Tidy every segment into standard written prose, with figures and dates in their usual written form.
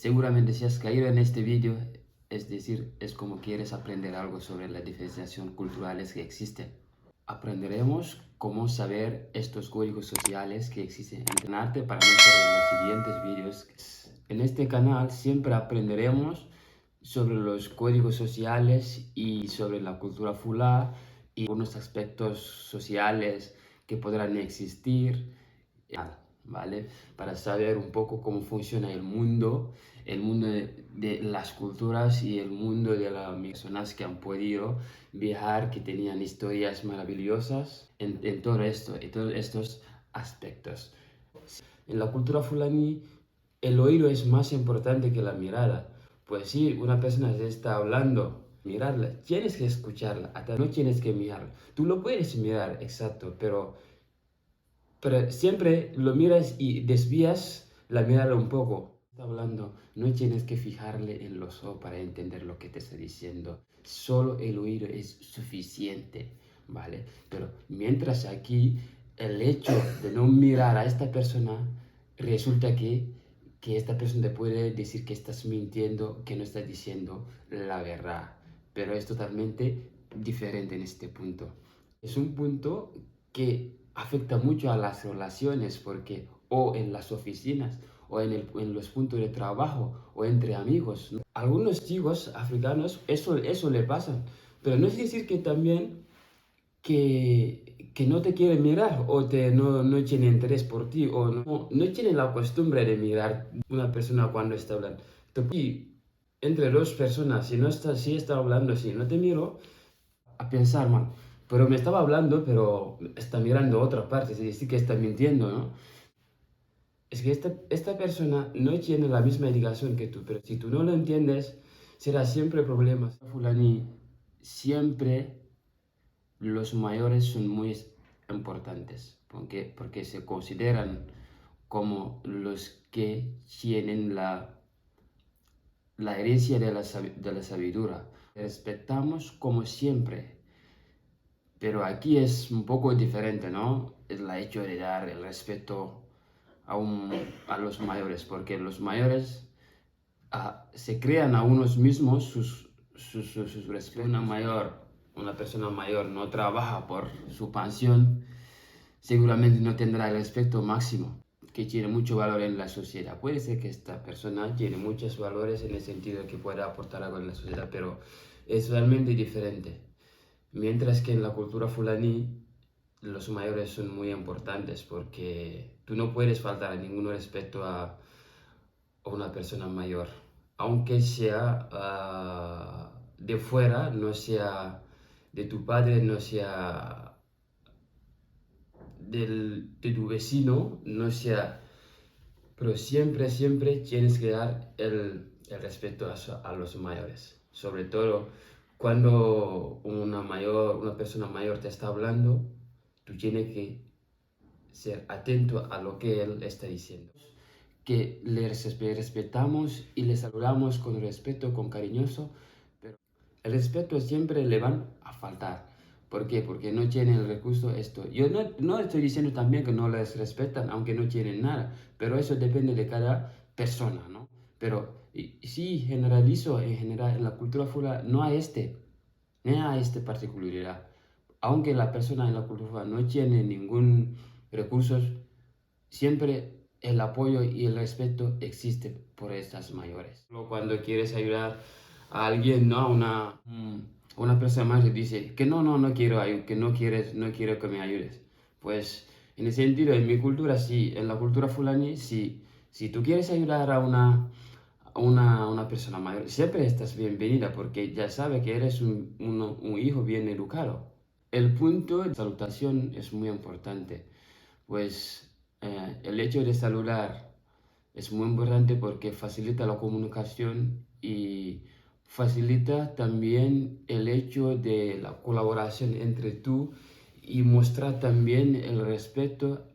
Seguramente si has caído en este vídeo, es decir, es como quieres aprender algo sobre la diferenciación culturales que existen. Aprenderemos cómo saber estos códigos sociales que existen. Entrenarte para no perder los siguientes vídeos. En este canal siempre aprenderemos sobre los códigos sociales y sobre la cultura fula y algunos aspectos sociales que podrán existir, ¿vale? Para saber un poco cómo funciona el mundo de las culturas y el mundo de las personas que han podido viajar, que tenían historias maravillosas en todo esto, en todos estos aspectos. En la cultura fulani, el oído es más importante que la mirada. Pues si una persona se está hablando, mirarla, tienes que escucharla, hasta no tienes que mirarla. Tú lo puedes mirar, exacto, pero siempre lo miras y desvías la mirada un poco. Está hablando, no tienes que fijarle en los ojos para entender lo que te está diciendo. Solo el oído es suficiente, ¿vale? Pero mientras aquí, el hecho de no mirar a esta persona, resulta que esta persona te puede decir que estás mintiendo, que no estás diciendo la verdad. Pero es totalmente diferente en este punto. Es un punto que afecta mucho a las relaciones porque o en las oficinas o en los puntos de trabajo o entre amigos, ¿no? Algunos chicos africanos eso le pasa, pero no es decir que también que no te quieren mirar o no tiene interés por ti o no tiene la costumbre de mirar una persona cuando está hablando. Y entre dos personas, si está hablando, si no te miro, a pensar, man, pero me estaba hablando, pero está mirando a otra parte, es decir, que está mintiendo, ¿no? Es que esta persona no tiene la misma educación que tú, pero si tú no lo entiendes, será siempre problemas. Fulani, siempre los mayores son muy importantes, porque se consideran como los que tienen la herencia de de la sabiduría. Respetamos como siempre. Pero aquí es un poco diferente, ¿no? Es el hecho de dar el respeto a los mayores, porque los mayores se crean a unos mismos sus respetos. Una persona mayor no trabaja por su pensión, seguramente no tendrá el respeto máximo, que tiene mucho valor en la sociedad. Puede ser que esta persona tiene muchos valores en el sentido de que pueda aportar algo en la sociedad, pero es realmente diferente. Mientras que en la cultura fulani los mayores son muy importantes porque tú no puedes faltar a ningún respeto a una persona mayor, aunque sea de fuera, no sea de tu padre, no sea de tu vecino, no sea, pero siempre tienes que dar el respeto a los mayores, sobre todo cuando una persona mayor te está hablando, tú tienes que ser atento a lo que él está diciendo. Que le respetamos y le saludamos con respeto, con cariñoso, pero el respeto siempre le van a faltar. ¿Por qué? Porque no tienen el recurso esto. Yo no estoy diciendo también que no les respetan, aunque no tienen nada, pero eso depende de cada persona, ¿no? Pero sí generalizo en general, en la cultura fuera no hay esta particularidad. Aunque la persona en la cultura fuera no tiene ningún recurso, siempre el apoyo y el respeto existe por estas mayores. Cuando quieres ayudar a alguien, ¿no? Una persona más te dice que no quiero que no quiero que me ayudes. Pues en ese sentido, en mi cultura sí, en la cultura fulani sí, si tú quieres ayudar a una persona mayor, siempre estás bienvenida porque ya sabe que eres un hijo bien educado. El punto de salutación es muy importante, pues el hecho de saludar es muy importante porque facilita la comunicación y facilita también el hecho de la colaboración entre tú y mostrar también el respeto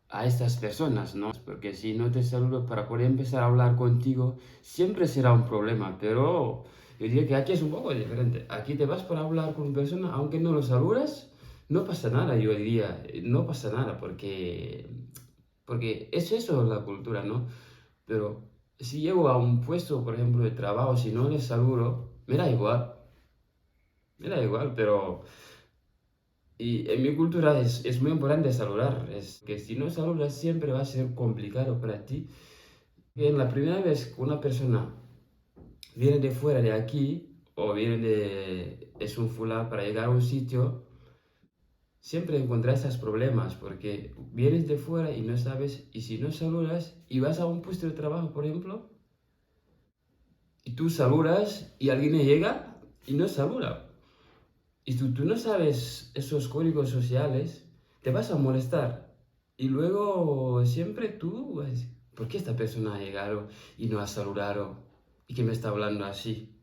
a estas personas, ¿no? Porque si no te saludo para poder empezar a hablar contigo, siempre será un problema, pero yo diría que aquí es un poco diferente. Aquí te vas para hablar con una persona, aunque no lo saludas, no pasa nada, yo diría, no pasa nada, porque es eso la cultura, ¿no? Pero si llego a un puesto, por ejemplo, de trabajo, si no les saludo, me da igual, pero y en mi cultura es muy importante saludar, es que si no saludas siempre va a ser complicado para ti. En la primera vez que una persona viene de fuera de aquí o viene es un fulano para llegar a un sitio, siempre encuentras esos problemas porque vienes de fuera y no sabes, y si no saludas y vas a un puesto de trabajo, por ejemplo, y tú saludas y alguien llega y no saluda. Y tú no sabes esos códigos sociales, te vas a molestar. Y luego siempre tú vas a decir, ¿por qué esta persona ha llegado y no ha saludado y que me está hablando así?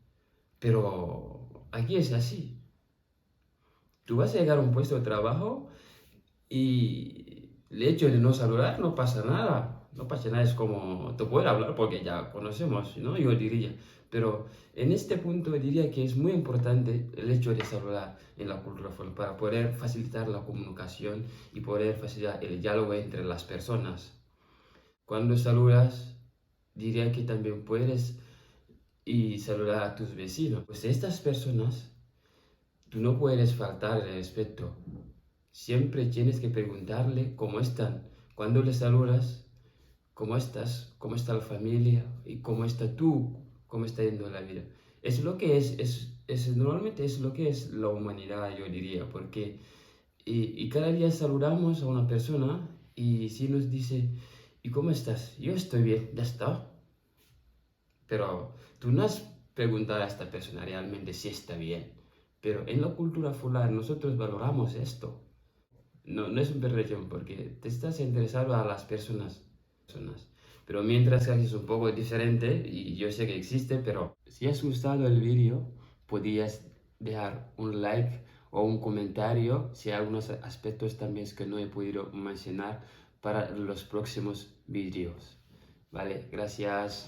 Pero aquí es así. Tú vas a llegar a un puesto de trabajo y el hecho de no saludar no pasa nada. No pasa nada, es como, te puedo hablar porque ya conocemos, ¿no? Yo diría. Pero en este punto diría que es muy importante el hecho de saludar en la cultura formal para poder facilitar la comunicación y poder facilitar el diálogo entre las personas. Cuando saludas, diría que también puedes y saludar a tus vecinos. Pues estas personas, tú no puedes faltar el respeto. Siempre tienes que preguntarle cómo están. Cuando les saludas, ¿cómo estás? ¿Cómo está la familia? ¿Y cómo está tú? ¿Cómo está yendo la vida? Es lo que normalmente es lo que es la humanidad, yo diría, porque y cada día saludamos a una persona y si nos dice, ¿y cómo estás? Yo estoy bien, ya está. Pero tú no has preguntado a esta persona realmente si está bien. Pero en la cultura fulana nosotros valoramos esto. No, no es un religión porque te estás interesado a las personas. Pero mientras que aquí es un poco diferente y yo sé que existe, pero si has gustado el vídeo, podías dejar un like o un comentario si hay algunos aspectos también que no he podido mencionar para los próximos vídeos. Vale, gracias.